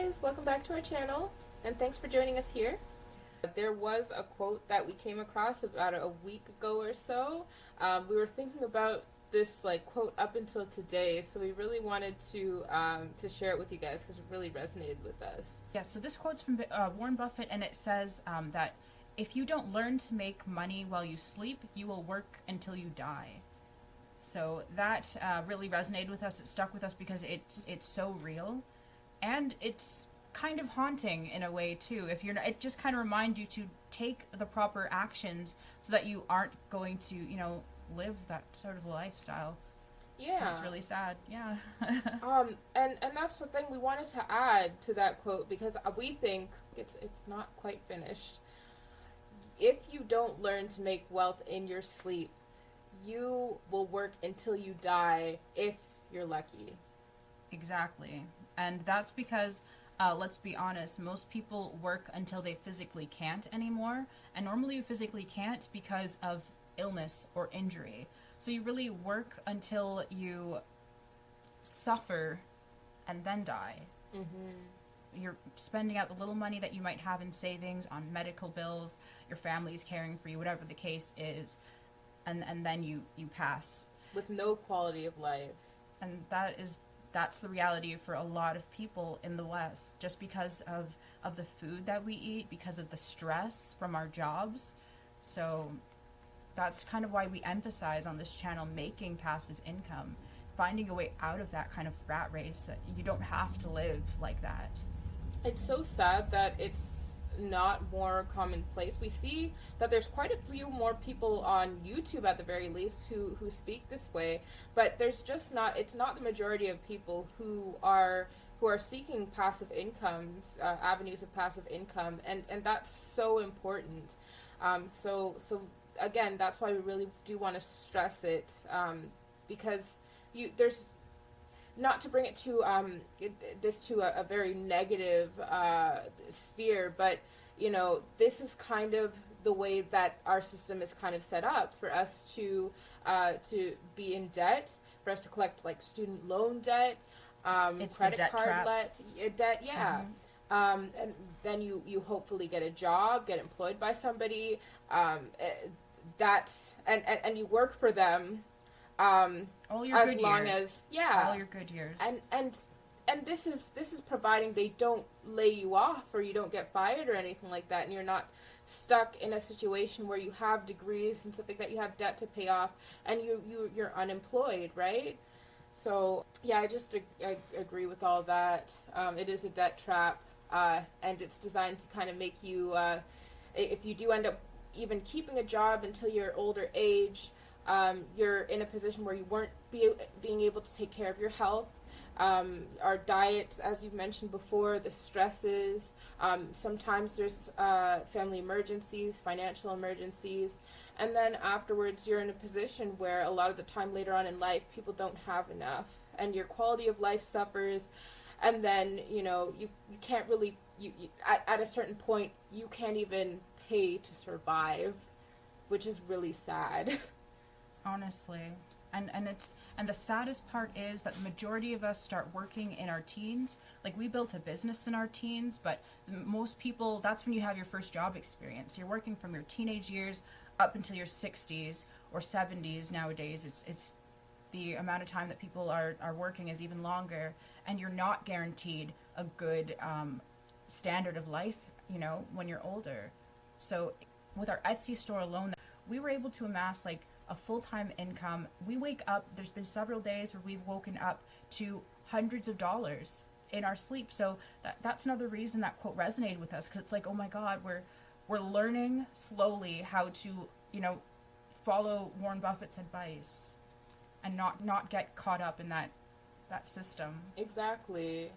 guys, welcome back to our channel, and thanks for joining us here. There was a quote that we came across about a week ago or so. We were thinking about this quote up until today, so we really wanted to share it with you guys because it really resonated with us. Yeah, so this quote's from Warren Buffett, and it says that if you don't learn to make money while you sleep, you will work until you die. So that really resonated with us. It stuck with us because it's so real, and it's kind of haunting in a way too. If you're not, it just kind of reminds you to take the proper actions so that you aren't going to, live that sort of lifestyle. Yeah, it's really sad. Yeah. and that's the thing we wanted to add to that quote, because we think it's not quite finished. If you don't learn to make wealth in your sleep, you will work until you die if you're lucky. Exactly. And that's because, let's be honest, most people work until they physically can't anymore. And normally you physically can't because of illness or injury. So you really work until you suffer and then die. Mm-hmm. You're spending out the little money that you might have in savings on medical bills, your family's caring for you, whatever the case is, and then you pass. With no quality of life. And that's the reality for a lot of people in the West, just because of the food that we eat, because of the stress from our jobs. So that's kind of why we emphasize on this channel making passive income, finding a way out of that kind of rat race, that you don't have to live like that. It's so sad that it's not more commonplace. We see that there's quite a few more people on YouTube at the very least who speak this way, but there's just not, it's not the majority of people who are seeking passive incomes, avenues of passive income, and that's so important. So again, that's why we really do want to stress it, because there's, not to bring it to this to a very negative sphere, but this is kind of the way that our system is kind of set up for us to be in debt, for us to collect student loan debt, it's credit the debt card trap. debt, yeah. Mm-hmm. And then you hopefully get a job, get employed by somebody, and you work for them. All your as good long years. as all your good years, and this is providing they don't lay you off or you don't get fired or anything like that, and you're not stuck in a situation where you have degrees and stuff like that, you have debt to pay off, and you're unemployed, right? So yeah, I agree with all that. It is a debt trap, and it's designed to kind of make you, if you do end up even keeping a job until your older age, you're in a position where you weren't being able to take care of your health. Our diets, as you've mentioned before, the stresses, sometimes there's family emergencies, financial emergencies, and then afterwards you're in a position where a lot of the time later on in life people don't have enough, and your quality of life suffers, and then you can't really, at a certain point you can't even pay to survive, which is really sad. honestly. And the saddest part is that the majority of us start working in our teens. Like, we built a business in our teens, but most people, that's when you have your first job experience. You're working from your teenage years up until your 60s or 70s nowadays. It's the amount of time that people are working is even longer, and you're not guaranteed a good standard of life, when you're older. So with our Etsy store alone, we were able to amass a full-time income. We wake up, there's been several days where we've woken up to hundreds of dollars in our sleep. So that's another reason that quote resonated with us, because it's like, oh my God, we're learning slowly how to, follow Warren Buffett's advice and not get caught up in that system. Exactly.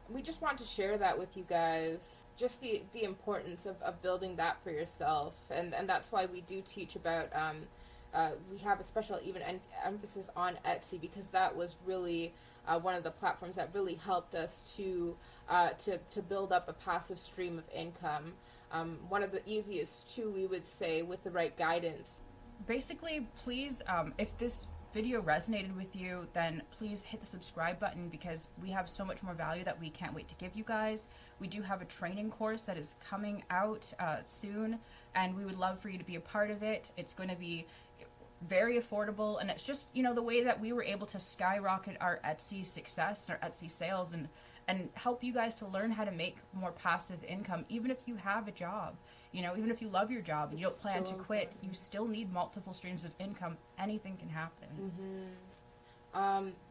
We just want to share that with you guys, just the importance of building that for yourself, and that's why we do teach about we have a special even emphasis on Etsy, because that was really one of the platforms that really helped us to build up a passive stream of income. One of the easiest too, we would say, with the right guidance. Basically, please, if this video resonated with you, then please hit the subscribe button, because we have so much more value that we can't wait to give you guys. We do have a training course that is coming out soon, and we would love for you to be a part of it. It's going to be very affordable, and it's just, you know, the way that we were able to skyrocket our Etsy success and our Etsy sales, and help you guys to learn how to make more passive income, even if you have a job. You know, even if you love your job and you don't plan to quit, you still need multiple streams of income. Anything can happen.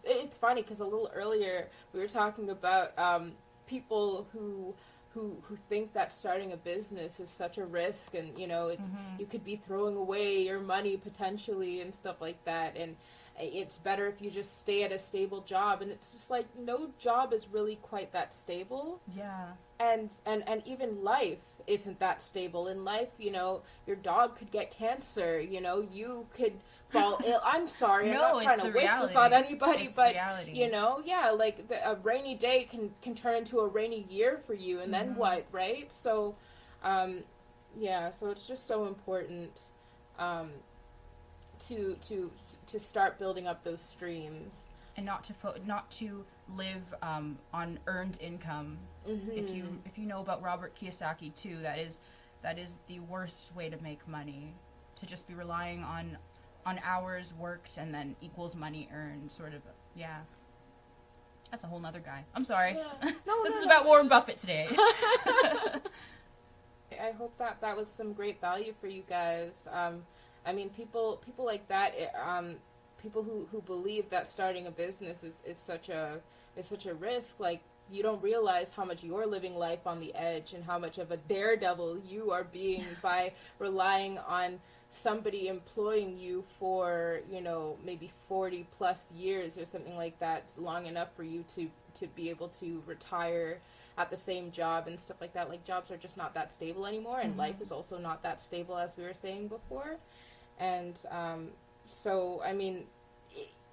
It's funny because a little earlier we were talking about people who think that starting a business is such a risk, and you know, it's you could be throwing away your money potentially and stuff like that, and it's better if you just stay at a stable job. And it's just like, no job is really quite that stable. Yeah. And even life isn't that stable. In life, you know, your dog could get cancer, you know, you could fall ill. I'm sorry, I'm not trying to wish this on anybody, but reality. You know, yeah, like a rainy day can turn into a rainy year for you, and then what, right? So, yeah, so it's just so important to start building up those streams, and not to live on earned income. If you know about Robert Kiyosaki too, that is the worst way to make money, to just be relying on hours worked and then equals money earned, sort of. Yeah, that's a whole nother guy. I'm sorry. Yeah. This is about Warren Buffett today. I hope that was some great value for you guys. I mean, people like that, people who believe that starting a business is such a risk. Like, you don't realize how much you're living life on the edge and how much of a daredevil you are being by relying on somebody employing you for, you know, maybe 40 plus years or something like that, long enough for you to be able to retire at the same job and stuff like that. Like, jobs are just not that stable anymore, and life is also not that stable, as we were saying before. And so, I mean,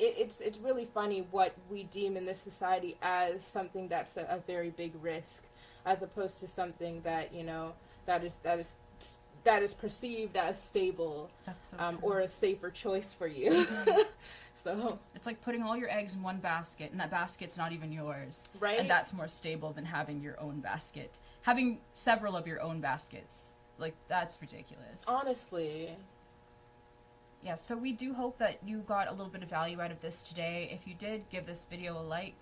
it's really funny what we deem in this society as something that's a very big risk, as opposed to something that, you know, that is perceived as stable. That's so or a safer choice for you. So it's like putting all your eggs in one basket, and that basket's not even yours. Right. And that's more stable than having your own basket. Having several of your own baskets. Like, that's ridiculous. Honestly. Yeah, so we do hope that you got a little bit of value out of this today. If you did, give this video a like,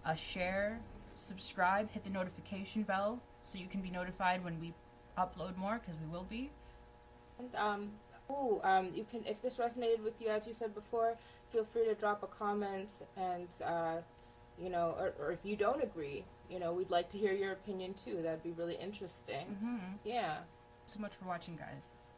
a share, subscribe, hit the notification bell so you can be notified when we upload more, because we will be. And you can, if this resonated with you, as you said before, feel free to drop a comment, and you know, or if you don't agree, you know, we'd like to hear your opinion too. That'd be really interesting. Yeah. So much for watching, guys.